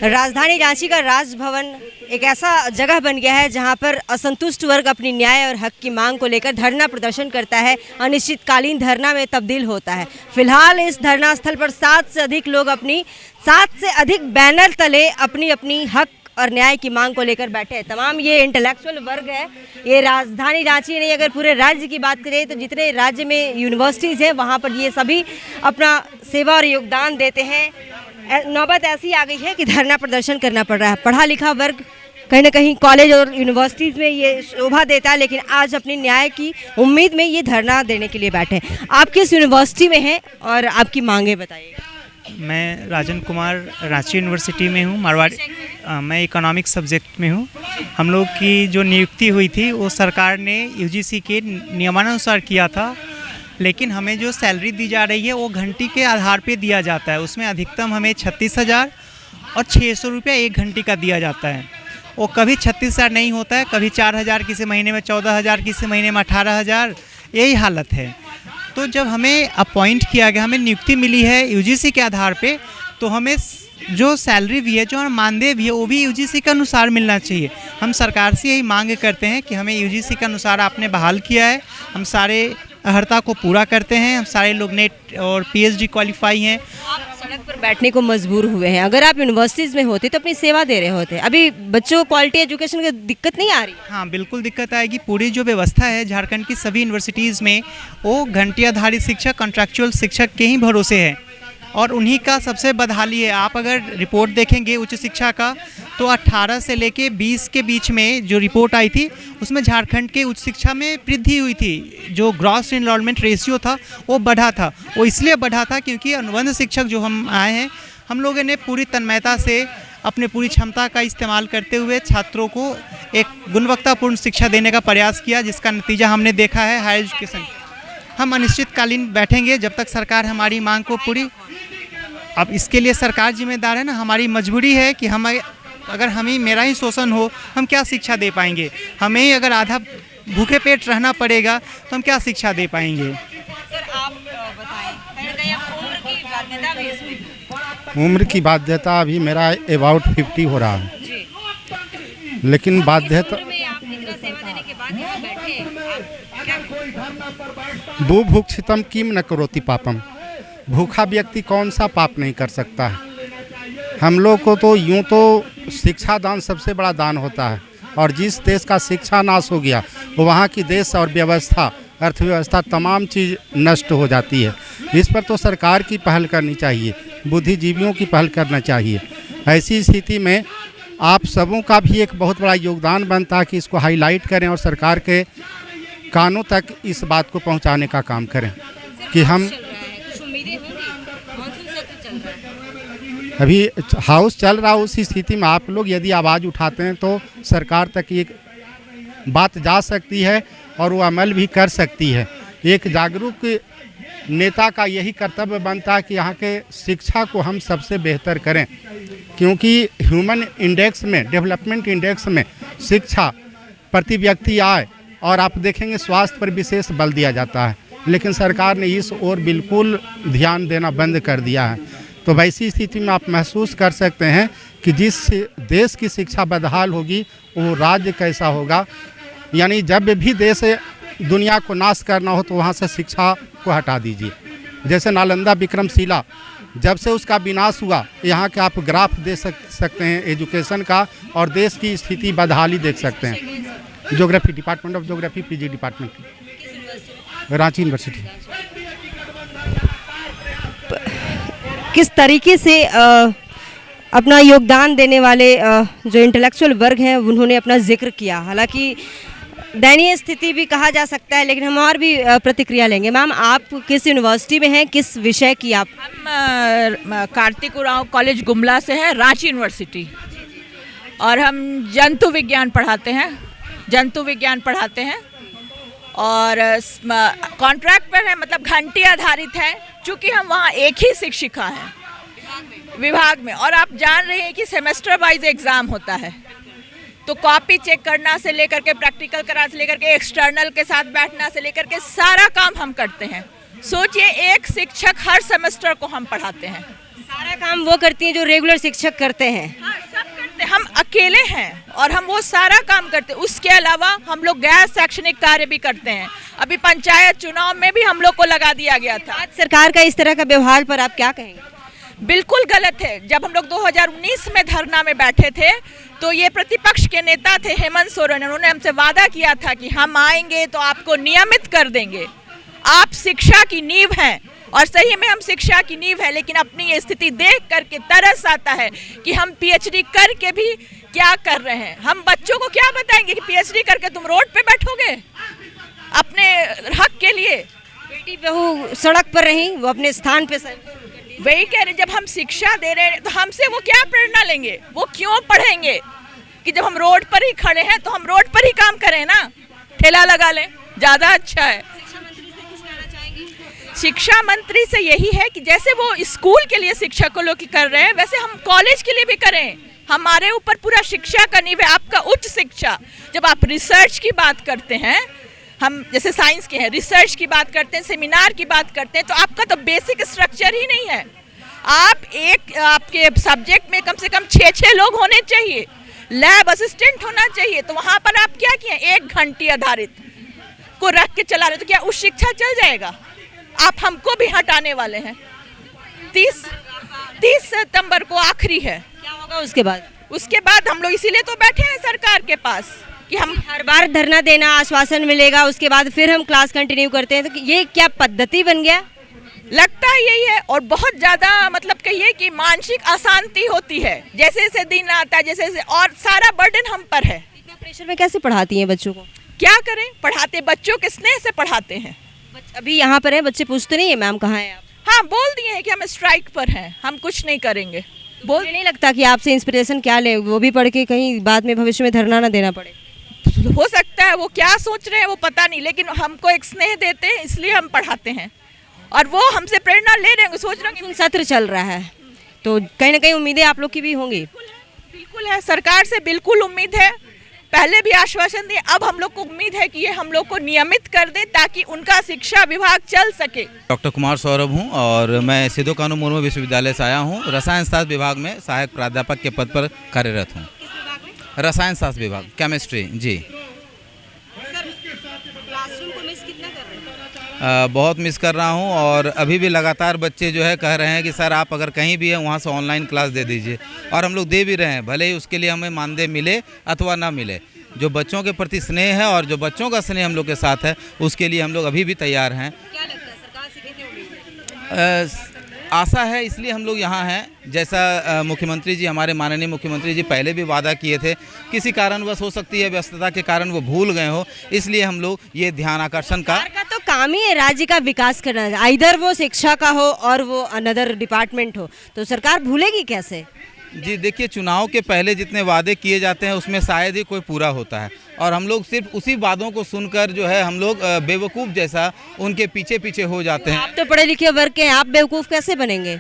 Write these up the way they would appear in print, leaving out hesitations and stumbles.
राजधानी रांची का राजभवन एक ऐसा जगह बन गया है जहां पर असंतुष्ट वर्ग अपनी न्याय और हक की मांग को लेकर धरना प्रदर्शन करता है, अनिश्चितकालीन धरना में तब्दील होता है। फिलहाल इस धरना स्थल पर 7 से अधिक बैनर तले अपनी अपनी हक और न्याय की मांग को लेकर बैठे हैं। तमाम ये इंटेलेक्चुअल वर्ग है। ये राजधानी रांची नहीं, अगर पूरे राज्य की बात करें तो जितने राज्य में यूनिवर्सिटीज़ हैं वहाँ पर ये सभी अपना सेवा और योगदान देते हैं। नौबत ऐसी आ गई है कि धरना प्रदर्शन करना पड़ रहा है। पढ़ा लिखा वर्ग कहीं ना कहीं कॉलेज और यूनिवर्सिटीज़ में ये शोभा देता है, लेकिन आज अपनी न्याय की उम्मीद में ये धरना देने के लिए बैठे हैं। आप किस यूनिवर्सिटी में हैं और आपकी मांगे बताइएगा। मैं राजन कुमार रांची यूनिवर्सिटी में हूँ, मारवाड़ी। मैं इकोनॉमिक्स सब्जेक्ट में हूँ। हम लोग की जो नियुक्ति हुई थी वो सरकार ने यूजीसी के नियमानुसार किया था, लेकिन हमें जो सैलरी दी जा रही है वो घंटी के आधार पे दिया जाता है। उसमें अधिकतम हमें 36,000 और 600 रुपया 1 घंटे का दिया जाता है। वो कभी 36,000 नहीं होता है, कभी 4,000, किसी महीने में 14,000, किसी महीने में 18,000, यही हालत है। तो जब हमें अपॉइंट किया गया, हमें नियुक्ति मिली है यूजीसी के आधार पे, तो हमें जो सैलरी भी है, जो मानदेय भी है, वो भी यूजीसी के अनुसार मिलना चाहिए। हम सरकार से यही मांग करते हैं कि हमें यूजीसी के अनुसार आपने बहाल किया है, हम सारे अर्हता को पूरा करते हैं, हम सारे लोग नेट और पीएचडी क्वालिफाई हैं। आप सड़क पर बैठने को मजबूर हुए हैं। अगर आप यूनिवर्सिटीज़ में होते तो अपनी सेवा दे रहे होते। अभी बच्चों को क्वालिटी एजुकेशन की दिक्कत नहीं आ रही? हाँ, बिल्कुल दिक्कत आएगी। पूरी जो व्यवस्था है झारखंड की सभी यूनिवर्सिटीज़ में, वो घंटी आधारित शिक्षक, कॉन्ट्रैक्चुअल शिक्षक के ही भरोसे है और उन्हीं का सबसे बदहाली है। आप अगर रिपोर्ट देखेंगे उच्च शिक्षा का, तो 18 से लेके 20 के बीच में जो रिपोर्ट आई थी उसमें झारखंड के उच्च शिक्षा में वृद्धि हुई थी। जो ग्रॉस एनरोलमेंट रेशियो था वो बढ़ा था। वो इसलिए बढ़ा था क्योंकि अनुबंध शिक्षक जो हम आए हैं, हम लोगों ने पूरी तन्मयता से अपने पूरी क्षमता का इस्तेमाल करते हुए छात्रों को एक गुणवत्तापूर्ण शिक्षा देने का प्रयास किया, जिसका नतीजा हमने देखा है हायर एजुकेशन। हम अनिश्चितकालीन बैठेंगे जब तक सरकार हमारी मांग को पूरी। अब इसके लिए सरकार जिम्मेदार है ना, हमारी मजबूरी है कि अगर हमें मेरा ही शोषण हो, हम क्या शिक्षा दे पाएंगे? हमें ही अगर आधा भूखे पेट रहना पड़ेगा तो हम क्या शिक्षा दे पाएंगे? सर आप बताएं, उम्र की बाध्यता अभी मेरा अबाउट 50 हो रहा है जी। लेकिन बाध्यता बुभुक्षितम किम न करोति पापम। भूखा व्यक्ति कौन सा पाप नहीं कर सकता है। हम लोग को तो यूँ तो शिक्षा दान सबसे बड़ा दान होता है, और जिस देश का शिक्षा नाश हो गया वो वहाँ की देश और व्यवस्था, अर्थव्यवस्था, तमाम चीज़ नष्ट हो जाती है। इस पर तो सरकार की पहल करनी चाहिए, बुद्धिजीवियों की पहल करना चाहिए। ऐसी स्थिति में आप सबों का भी एक बहुत बड़ा योगदान बनता है कि इसको हाईलाइट करें और सरकार के कानों तक इस बात को पहुंचाने का काम करें कि हम अभी हाउस चल रहा है। उसी स्थिति में आप लोग यदि आवाज़ उठाते हैं तो सरकार तक ये बात जा सकती है और वो अमल भी कर सकती है। एक जागरूक नेता का यही कर्तव्य बनता है कि यहाँ के शिक्षा को हम सबसे बेहतर करें, क्योंकि ह्यूमन इंडेक्स में, डेवलपमेंट इंडेक्स में शिक्षा प्रति व्यक्ति आए और आप देखेंगे स्वास्थ्य पर विशेष बल दिया जाता है, लेकिन सरकार ने इस ओर बिल्कुल ध्यान देना बंद कर दिया है। तो वैसी स्थिति में आप महसूस कर सकते हैं कि जिस देश की शिक्षा बदहाल होगी वो राज्य कैसा होगा। यानी जब भी देश दुनिया को नाश करना हो तो वहाँ से शिक्षा को हटा दीजिए। जैसे नालंदा विक्रमशिला, जब से उसका विनाश हुआ, यहाँ के आप ग्राफ दे सकते हैं एजुकेशन का, और देश की स्थिति बदहाली देख सकते हैं। Geography, department of geography, PG department, Ranchi university. किस तरीके से अपना योगदान देने वाले जो इंटेलेक्चुअल वर्ग हैं उन्होंने अपना जिक्र किया। हालांकि दयनीय स्थिति भी कहा जा सकता है, लेकिन हम और भी प्रतिक्रिया लेंगे। मैम, आप किस यूनिवर्सिटी में हैं, किस विषय की आप? हम कार्तिक उरांव कॉलेज गुमला से है, रांची यूनिवर्सिटी, और हम जंतु विज्ञान पढ़ाते हैं और कॉन्ट्रैक्ट पर है, मतलब घंटी आधारित है। चूँकि हम वहाँ एक ही शिक्षिका हैं विभाग में, और आप जान रहे हैं कि सेमेस्टर वाइज एग्ज़ाम होता है, तो कॉपी चेक करना से लेकर के प्रैक्टिकल कराना से लेकर के एक्सटर्नल के साथ बैठना से लेकर के सारा काम हम करते हैं। सोचिए, एक शिक्षक हर सेमेस्टर को हम पढ़ाते हैं। सारा सारा काम वो करती हैं जो रेगुलर शिक्षक करते हैं। हाँ, सब करते, हम अकेले हैं और हम वो सारा काम करते हैं। उसके अलावा हम लोग गैर शैक्षणिक कार्य भी करते हैं। अभी पंचायत चुनाव में भी हम लोग को लगा दिया गया था। आज सरकार का इस तरह का व्यवहार पर आप क्या कहेंगे? बिल्कुल गलत है। जब हम लोग 2019 में धरना में बैठे थे तो ये प्रतिपक्ष के नेता थे हेमंत सोरेन, उन्होंने हमसे वादा किया था कि हम आएंगे तो आपको नियमित कर देंगे, आप शिक्षा की नींव हैं। और सही में हम शिक्षा की नींव है, लेकिन अपनी ये स्थिति देख करके तरस आता है कि हम पीएचडी करके भी क्या कर रहे हैं। हम बच्चों को क्या बताएंगे कि पीएचडी करके तुम रोड पे बैठोगे अपने हक के लिए? बेटी बहू सड़क पर रही, वो अपने स्थान पे वही कह रहे, जब हम शिक्षा दे रहे हैं तो हमसे वो क्या प्रेरणा लेंगे, वो क्यों पढ़ेंगे? कि जब हम रोड पर ही खड़े हैं तो हम रोड पर ही काम करें ना, ठेला लगा लें, ज़्यादा अच्छा है। शिक्षा मंत्री से यही है कि जैसे वो स्कूल के लिए शिक्षकों लोग कर रहे हैं वैसे हम कॉलेज के लिए भी करें। हमारे ऊपर पूरा शिक्षा का नींव है, आपका उच्च शिक्षा। जब आप रिसर्च की बात करते हैं, हम जैसे साइंस के हैं, रिसर्च की बात करते हैं, सेमिनार की बात करते हैं, तो आपका तो बेसिक स्ट्रक्चर ही नहीं है। आपके सब्जेक्ट में कम से कम 6 लोग होने चाहिए, लैब असिस्टेंट होना चाहिए। तो वहाँ पर आप क्या किए, 1 घंटी आधारित को रख के चला रहे, तो क्या उस शिक्षा चल जाएगा? आप हमको भी हटाने वाले हैं। 30 सितंबर को आखिरी है। क्या होगा उसके बाद? उसके बाद हम लोग इसीलिए तो बैठे हैं सरकार के पास कि हम हर बार धरना देना, आश्वासन मिलेगा, उसके बाद फिर हम क्लास कंटिन्यू करते हैं, तो ये क्या पद्धति बन गया? लगता है यही है। और बहुत ज़्यादा मतलब कहिए कि मानसिक अशांति होती है जैसे जैसे दिन आता है, जैसे जैसे, और सारा बर्डन हम पर है। इतना प्रेशर में कैसे पढ़ाती हैं बच्चों को? क्या करें, पढ़ाते बच्चों के स्नेह से पढ़ाते हैं। अभी यहाँ पर है, बच्चे पूछते नहीं है मैम कहाँ है आप? हाँ, बोल दिए हैं कि हम स्ट्राइक पर हैं, हम कुछ नहीं करेंगे। बोल नहीं लगता कि आपसे इंस्पिरेशन क्या लें, वो भी पढ़ के कहीं बाद में भविष्य में धरना ना देना पड़े? हो सकता है वो क्या सोच रहे हैं वो पता नहीं, लेकिन हमको एक स्नेह देते हैं इसलिए हम पढ़ाते हैं और वो हमसे प्रेरणा ले रहे हैं। सोच रहे हैं कि सत्र चल रहा है तो कहीं ना कहीं उम्मीदें आप लोग की भी होंगी। बिल्कुल है, सरकार से बिल्कुल उम्मीद है। पहले भी आश्वासन दिए, अब हम लोग को उम्मीद है कि ये हम लोग को नियमित कर दे ताकि उनका शिक्षा विभाग चल सके। डॉक्टर कुमार सौरभ हूं और मैं सिद्धू कानू मुर्मू विश्वविद्यालय से आया हूं। रसायन शास्त्र विभाग में सहायक प्राध्यापक के पद पर कार्यरत हूं। रसायन शास्त्र विभाग, केमिस्ट्री। जी क्लासरूम को मिस कितना कर रहे हैं? बहुत मिस कर रहा हूं और अभी भी लगातार बच्चे जो है कह रहे हैं कि सर आप अगर कहीं भी हैं वहां से ऑनलाइन क्लास दे दीजिए, और हम लोग दे भी रहे हैं, भले ही उसके लिए हमें मानदेय मिले अथवा ना मिले। जो बच्चों के प्रति स्नेह है और जो बच्चों का स्नेह हम लोग के साथ है उसके लिए हम लोग अभी भी तैयार हैं। क्या लगता है सरकार से कितनी उम्मीद है? आशा है, इसलिए हम लोग यहाँ हैं। जैसा मुख्यमंत्री जी, हमारे माननीय मुख्यमंत्री जी पहले भी वादा किए थे, किसी कारणवश हो सकती है व्यस्तता के कारण वो भूल गए हो, इसलिए हम लोग ये ध्यान आकर्षण का तो काम ही है राज्य का विकास करना, इधर वो शिक्षा का हो और वो अनदर डिपार्टमेंट हो, तो सरकार भूलेगी कैसे? जी देखिए, चुनाव के पहले जितने वादे किए जाते हैं उसमें शायद ही कोई पूरा होता है, और हम लोग सिर्फ उसी वादों को सुनकर जो है हम लोग बेवकूफ़ जैसा उनके पीछे पीछे हो जाते हैं। आप तो पढ़े लिखे वर्ग के हैं, आप बेवकूफ़ कैसे बनेंगे?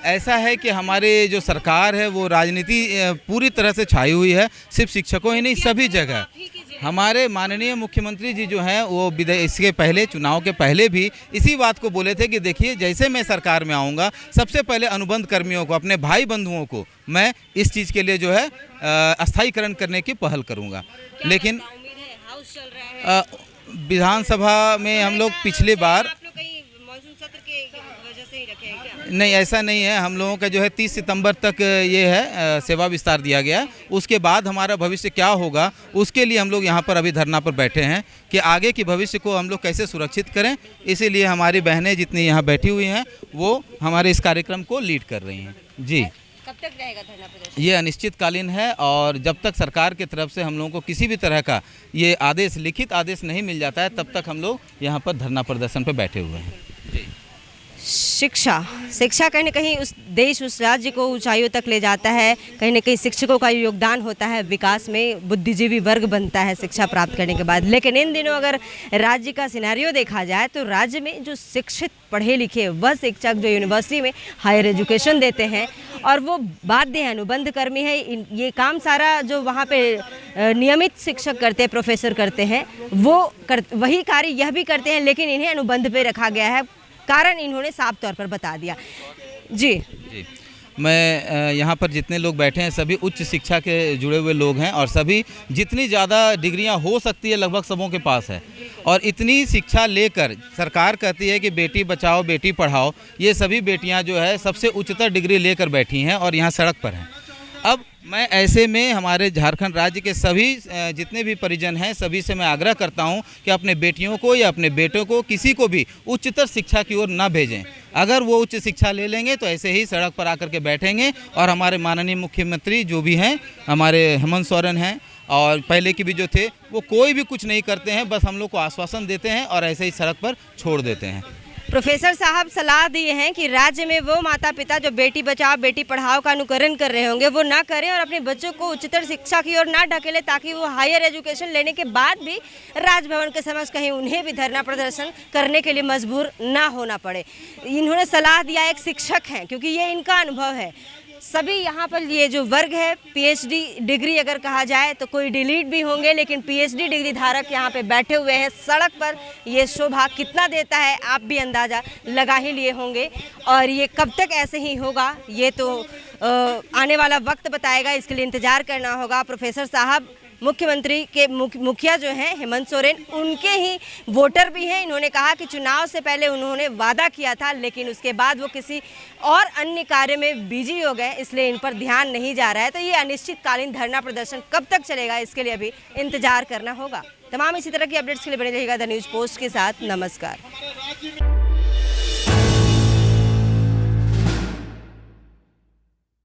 ऐसा है कि हमारे जो सरकार है वो राजनीति पूरी तरह से छाई हुई है, सिर्फ शिक्षकों ही नहीं सभी जगह। हमारे माननीय मुख्यमंत्री जी जो हैं वो इसके पहले, चुनाव के पहले भी इसी बात को बोले थे कि देखिए जैसे मैं सरकार में आऊँगा सबसे पहले अनुबंध कर्मियों को, अपने भाई बंधुओं को मैं इस चीज़ के लिए जो है अस्थायीकरण करने की पहल करूँगा। लेकिन विधानसभा में हम लोग पिछली बार नहीं, ऐसा नहीं है। हम लोगों का जो है 30 सितंबर तक ये है सेवा विस्तार दिया गया। उसके बाद हमारा भविष्य क्या होगा उसके लिए हम लोग यहाँ पर अभी धरना पर बैठे हैं कि आगे की भविष्य को हम लोग कैसे सुरक्षित करें। इसीलिए हमारी बहनें जितनी यहाँ बैठी हुई हैं वो हमारे इस कार्यक्रम को लीड कर रही हैं। जी, कब तक रहेगा धरना प्रदर्शन? ये अनिश्चितकालीन है और जब तक सरकार की तरफ से हम लोगों को किसी भी तरह का ये आदेश, लिखित आदेश नहीं मिल जाता है तब तक हम लोग यहाँ पर धरना प्रदर्शन पर बैठे हुए हैं। जी, शिक्षा कहीं ना कहीं उस देश, उस राज्य को ऊंचाइयों तक ले जाता है। कहीं ना कहीं शिक्षकों का योगदान होता है विकास में, बुद्धिजीवी वर्ग बनता है शिक्षा प्राप्त करने के बाद। लेकिन इन दिनों अगर राज्य का सिनेरियो देखा जाए तो राज्य में जो शिक्षित पढ़े लिखे वह शिक्षक जो यूनिवर्सिटी में हायर एजुकेशन देते हैं और वो बाध्य है, अनुबंध कर्मी है, ये काम सारा जो वहाँ पे नियमित शिक्षक करते हैं, प्रोफेसर करते हैं, वही कार्य यह भी करते हैं, लेकिन इन्हें अनुबंध पे रखा गया है। कारण इन्होंने साफ तौर पर बता दिया। जी, मैं यहाँ पर जितने लोग बैठे हैं सभी उच्च शिक्षा के जुड़े हुए लोग हैं और सभी जितनी ज़्यादा डिग्रियाँ हो सकती है लगभग सबों के पास है। और इतनी शिक्षा लेकर सरकार कहती है कि बेटी बचाओ बेटी पढ़ाओ, ये सभी बेटियाँ जो है सबसे उच्चतर डिग्री लेकर बैठी हैं और यहाँ सड़क पर हैं। अब मैं ऐसे में हमारे झारखंड राज्य के सभी जितने भी परिजन हैं सभी से मैं आग्रह करता हूं कि अपने बेटियों को या अपने बेटों को किसी को भी उच्चतर शिक्षा की ओर ना भेजें। अगर वो उच्च शिक्षा ले लेंगे तो ऐसे ही सड़क पर आकर के बैठेंगे और हमारे माननीय मुख्यमंत्री जो भी हैं हमारे हेमंत सोरेन हैं और पहले के भी जो थे वो कोई भी कुछ नहीं करते हैं, बस हम लोग को आश्वासन देते हैं और ऐसे ही सड़क पर छोड़ देते हैं। प्रोफेसर साहब सलाह दिए हैं कि राज्य में वो माता पिता जो बेटी बचाओ बेटी पढ़ाओ का अनुकरण कर रहे होंगे वो ना करें और अपने बच्चों को उच्चतर शिक्षा की ओर ना ढकेलें, ताकि वो हायर एजुकेशन लेने के बाद भी राजभवन के समक्ष कहीं उन्हें भी धरना प्रदर्शन करने के लिए मजबूर ना होना पड़े। इन्होंने सलाह दिया, एक शिक्षक हैं, क्योंकि ये इनका अनुभव है। सभी यहाँ पर ये जो वर्ग है पीएचडी डिग्री अगर कहा जाए तो कोई डिलीट भी होंगे, लेकिन पीएचडी डिग्री धारक यहाँ पे बैठे हुए हैं सड़क पर। ये शोभा कितना देता है आप भी अंदाज़ा लगा ही लिए होंगे और ये कब तक ऐसे ही होगा ये तो आने वाला वक्त बताएगा, इसके लिए इंतज़ार करना होगा। प्रोफेसर साहब मुख्यमंत्री के मुखिया जो हैं हेमंत सोरेन उनके ही वोटर भी हैं। इन्होंने कहा कि चुनाव से पहले उन्होंने वादा किया था लेकिन उसके बाद वो किसी और अन्य कार्य में बिजी हो गए, इसलिए इन पर ध्यान नहीं जा रहा है। तो ये अनिश्चितकालीन धरना प्रदर्शन कब तक चलेगा इसके लिए अभी इंतजार करना होगा। तमाम इसी तरह की अपडेट्स के लिए बने रहिएगा द न्यूज़ पोस्ट के साथ। नमस्कार।